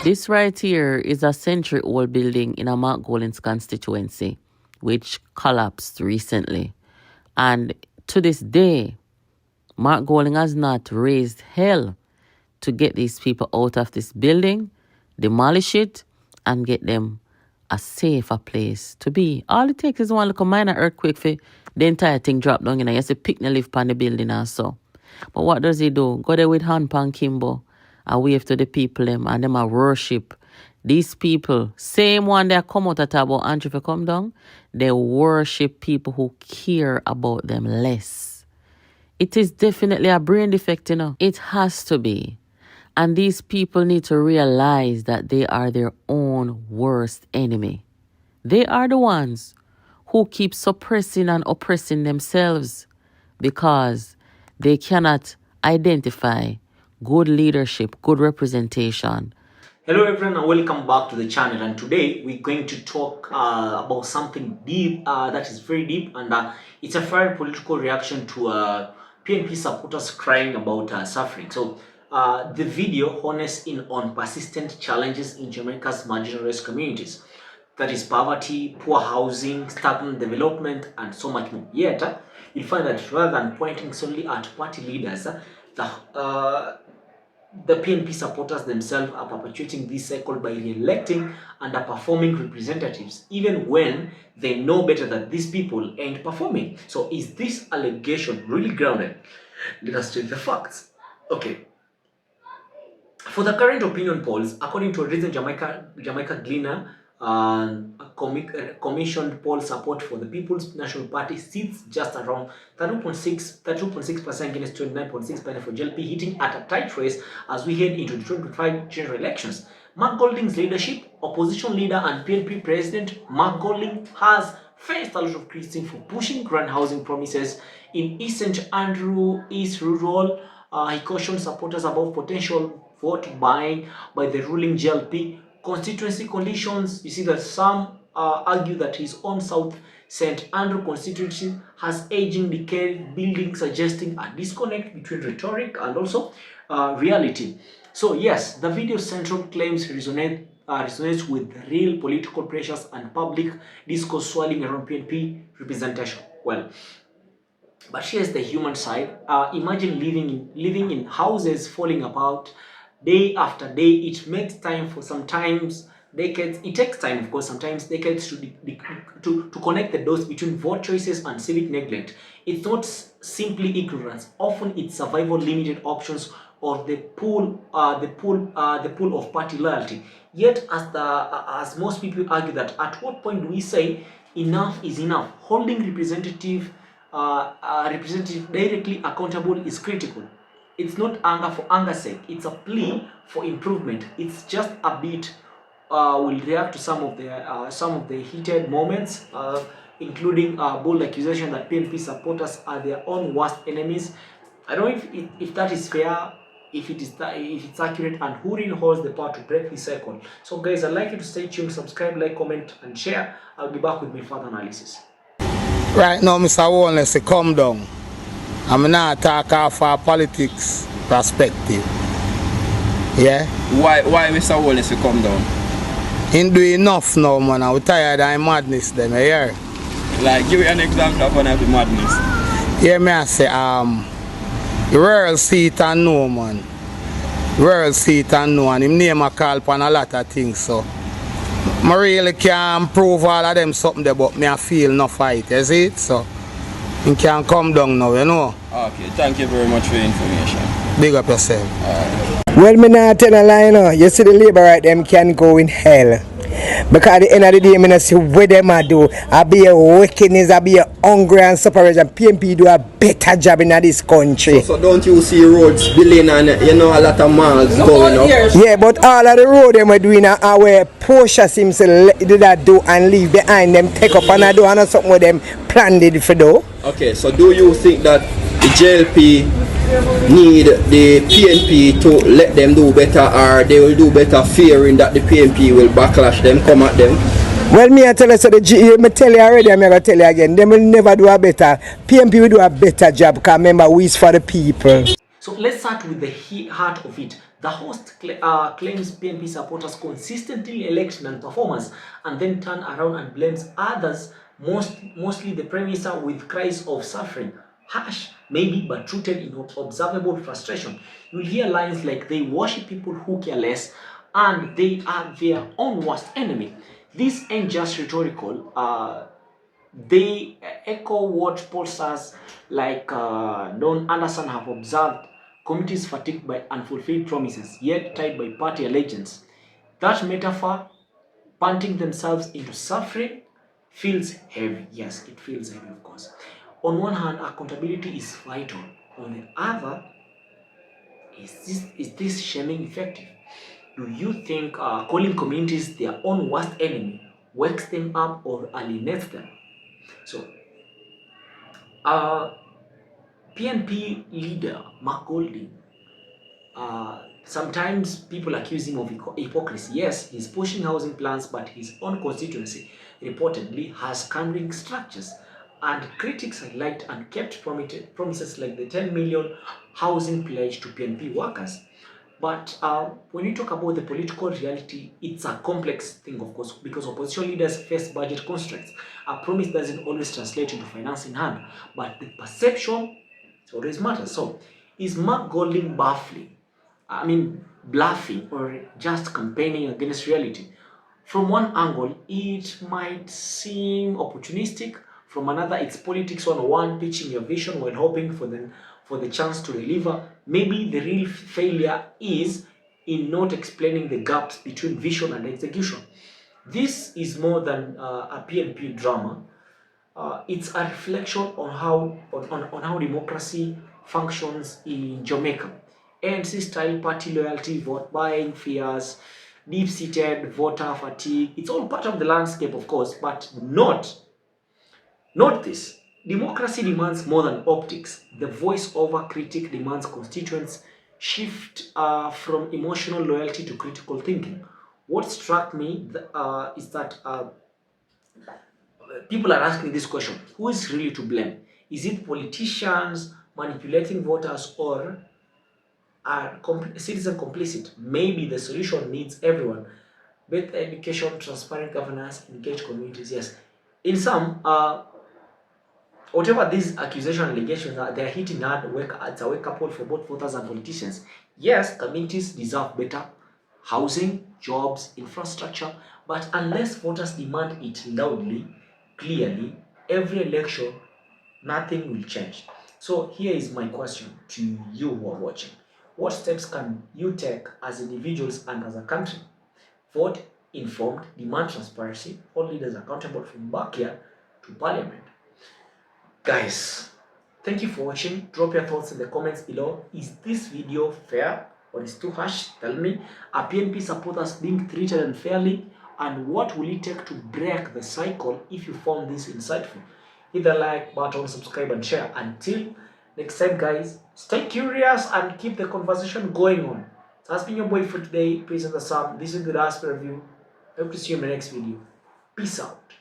This right here is a century-old building in a Mark Golding's constituency, which collapsed recently. And to this day, Mark Golding has not raised hell to get these people out of this building, demolish it, and get them a safer place to be. All it takes is one little minor earthquake for the entire thing drop down. You have to pick the lift on the building and so. But what does he do? Go there with hand pan Kimbo and wave to the people them and them a worship. These people, same one they come out at about Andrew for come down, they worship people who care about them less. It is definitely a brain defect, you know. It has to be. And these people need to realize that they are their own worst enemy. They are the ones who keep suppressing and oppressing themselves because they cannot identify good leadership, good representation. Hello everyone and welcome back to the channel, and today we're going to talk about something deep that is very deep, and it's a fair political reaction to PNP supporters crying about suffering. So the video Holness on persistent challenges in Jamaica's marginalized communities, that is poverty, poor housing, stagnant development, and so much more. Yet you'll find that rather than pointing solely at party leaders, the PNP supporters themselves are perpetuating this cycle by re-electing underperforming representatives, even when they know better that these people ain't performing. So is this allegation really grounded? Let us check the facts. Okay. For the current opinion polls, according to a recent Jamaica Gleaner commissioned poll, support for the People's National Party sits just around 32.6% against 29.6% for JLP, hitting at a tight race as we head into the 2025 general elections. Mark Golding's leadership, opposition leader and PNP president Mark Golding, has faced a lot of criticism for pushing grand housing promises in East St. Andrew, East Rural. He cautioned supporters about potential vote buying by the ruling JLP constituency conditions. You see that some argue that his own South St. Andrew constituency has aging, decayed buildings, suggesting a disconnect between rhetoric and also reality. So yes, the video's central claims resonates with real political pressures and public discourse swirling around PNP representation. Well, but here's the human side. Imagine living in houses falling apart day after day. It makes time for sometimes decades. It takes time, of course, sometimes decades to connect the dots between vote choices and civic neglect. It's not simply ignorance. Often it's survival, limited options, or the pool of party loyalty. Yet, as most people argue, that at what point do we say enough is enough? Holding representative directly accountable is critical. It's not anger for anger's sake. It's a plea for improvement. It's just a bit. Will react to some of the heated moments, including bold accusation that PNP supporters are their own worst enemies. I don't know if that is fair, if it's accurate, and who really holds the power to break this cycle. So guys, I'd like you to stay tuned, subscribe, like, comment, and share. I'll be back with my further analysis. Right now, Mr. Holness, come down. I'm not talking off a politics perspective. Yeah? Why Mr. Holness, come down? Ain't do enough now, man. I'm tired of madness then, yeah? Like, give me an example of one of the madness. Yeah, me I say, the world see it and know, man. The world see it and know, and him name a call upon a lot of things, so. I really can't prove all of them something there, but me I feel no fight, you see it? So, you can come down now, you know? Okay, thank you very much for the information. Big up yourself. Well, me not tell a lie, no. You see the labor right, them can go in hell. Because at the end of the day, I see what them a do. I be a wickedness, I be a hungry and separation. PNP do a better job in this country. So don't you see roads building and you know a lot of malls going up? Yeah, but all of the road them are doing are where Porsche seems to do that do and leave behind them, take up and do and something with them planned it for do. Okay, so do you think that the JLP need the PNP to let them do better, or they will do better fearing that the PNP will backlash them, come at them? Well, me I tell you, so me tell you already, I'm going to tell you again, they will never do a better, PNP will do a better job, because remember, we is for the people. So let's start with the heart of it. The host claims PNP supporters consistently elect non-performers and then turn around and blames others, mostly the Prime Minister, with cries of suffering. Harsh, maybe, but rooted in observable frustration. You'll hear lines like they worship people who care less and they are their own worst enemy. This ain't just rhetorical. They echo what pollsters like Don Anderson have observed: communities fatigued by unfulfilled promises, yet tied by party allegiance. That metaphor, punting themselves into suffering, feels heavy. Yes, it feels heavy, of course. On one hand, accountability is vital. On the other, is this shaming effective? Do you think calling communities their own worst enemy wakes them up or alienates them? So, uh, PNP leader Mark Golding, sometimes people accuse him of hypocrisy. Yes, he's pushing housing plans, but his own constituency reportedly has crumbling structures. And critics highlight and kept promises like the 10 million housing pledge to PNP workers. But when you talk about the political reality, it's a complex thing, of course, because opposition leaders face budget constraints. A promise doesn't always translate into finance in hand, but the perception always matters. So, is Mark Golding bluffing, or just campaigning against reality? From one angle, it might seem opportunistic. From another, it's politics 101, pitching your vision while hoping for the chance to deliver. Maybe the real failure is in not explaining the gaps between vision and execution. This is more than a PNP drama. It's a reflection on how democracy functions in Jamaica. ANC style party loyalty, vote buying fears, deep-seated voter fatigue. It's all part of the landscape, of course, but not this. Democracy demands more than optics. The voice-over critic demands constituents shift from emotional loyalty to critical thinking. What struck me is that people are asking this question: who is really to blame? Is it politicians manipulating voters, or are citizens complicit? Maybe the solution needs everyone: better education, transparent governance, engaged communities. Yes, in some, whatever these accusation allegations are, they are hitting hard. It's a wake-up call for both voters and politicians. Yes, communities deserve better housing, jobs, infrastructure, but unless voters demand it loudly, clearly, every election, nothing will change. So here is my question to you who are watching: what steps can you take as individuals and as a country? Vote informed, demand transparency, hold leaders accountable from backyard to parliament. Guys, thank you for watching. Drop your thoughts in the comments below. Is this video fair or is too harsh? Tell me. Are PNP supporters being treated unfairly? And what will it take to break the cycle? If you found this insightful, hit the like button, subscribe and share. Until next time, guys, stay curious and keep the conversation going on. It has been your boy for today, Praise and the Psalm. This is the last review. Hope to see you in my next video. Peace out.